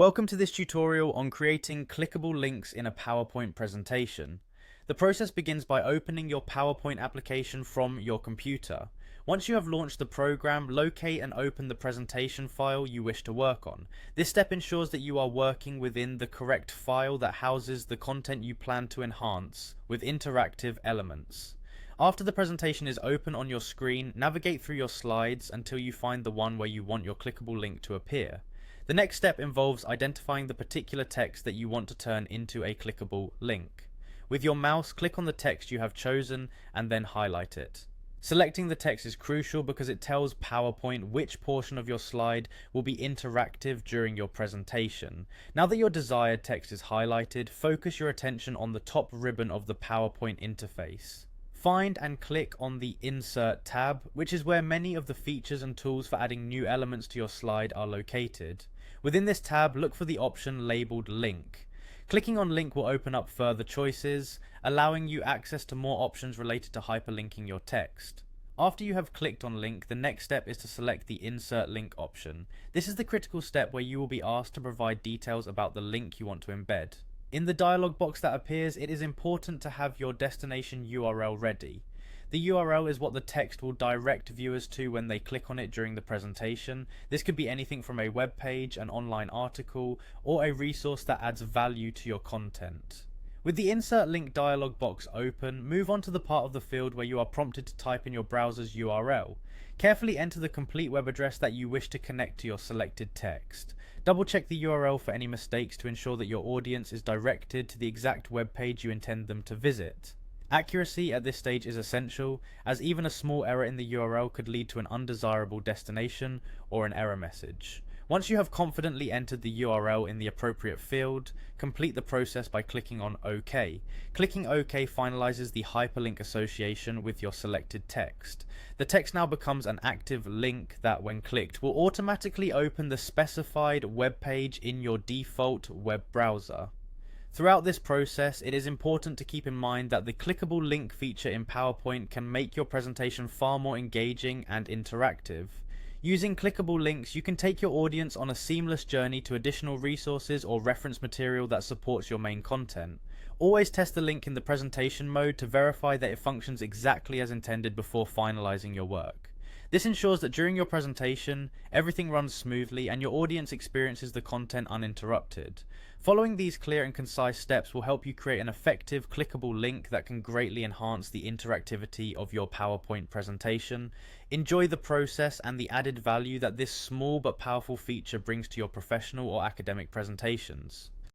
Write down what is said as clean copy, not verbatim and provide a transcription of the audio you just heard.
Welcome to this tutorial on creating clickable links in a PowerPoint presentation. The process begins by opening your PowerPoint application from your computer. Once you have launched the program, locate and open the presentation file you wish to work on. This step ensures that you are working within the correct file that houses the content you plan to enhance with interactive elements. After the presentation is open on your screen, navigate through your slides until you find the one where you want your clickable link to appear. The next step involves identifying the particular text that you want to turn into a clickable link. With your mouse, click on the text you have chosen and then highlight it. Selecting the text is crucial because it tells PowerPoint which portion of your slide will be interactive during your presentation. Now that your desired text is highlighted, focus your attention on the top ribbon of the PowerPoint interface. Find and click on the Insert tab, which is where many of the features and tools for adding new elements to your slide are located. Within this tab, look for the option labeled Link. Clicking on Link will open up further choices, allowing you access to more options related to hyperlinking your text. After you have clicked on Link, the next step is to select the Insert Link option. This is the critical step where you will be asked to provide details about the link you want to embed. In the dialog box that appears, it is important to have your destination URL ready. The URL is what the text will direct viewers to when they click on it during the presentation. This could be anything from a web page, an online article, or a resource that adds value to your content. With the Insert Link dialog box open, move on to the part of the field where you are prompted to type in your browser's URL. Carefully enter the complete web address that you wish to connect to your selected text. Double check the URL for any mistakes to ensure that your audience is directed to the exact web page you intend them to visit. Accuracy at this stage is essential, as even a small error in the URL could lead to an undesirable destination or an error message. Once you have confidently entered the URL in the appropriate field, complete the process by clicking on OK. Clicking OK finalizes the hyperlink association with your selected text. The text now becomes an active link that, when clicked, will automatically open the specified web page in your default web browser. Throughout this process, it is important to keep in mind that the clickable link feature in PowerPoint can make your presentation far more engaging and interactive. Using clickable links, you can take your audience on a seamless journey to additional resources or reference material that supports your main content. Always test the link in the presentation mode to verify that it functions exactly as intended before finalizing your work. This ensures that during your presentation, everything runs smoothly and your audience experiences the content uninterrupted. Following these clear and concise steps will help you create an effective clickable link that can greatly enhance the interactivity of your PowerPoint presentation. Enjoy the process and the added value that this small but powerful feature brings to your professional or academic presentations.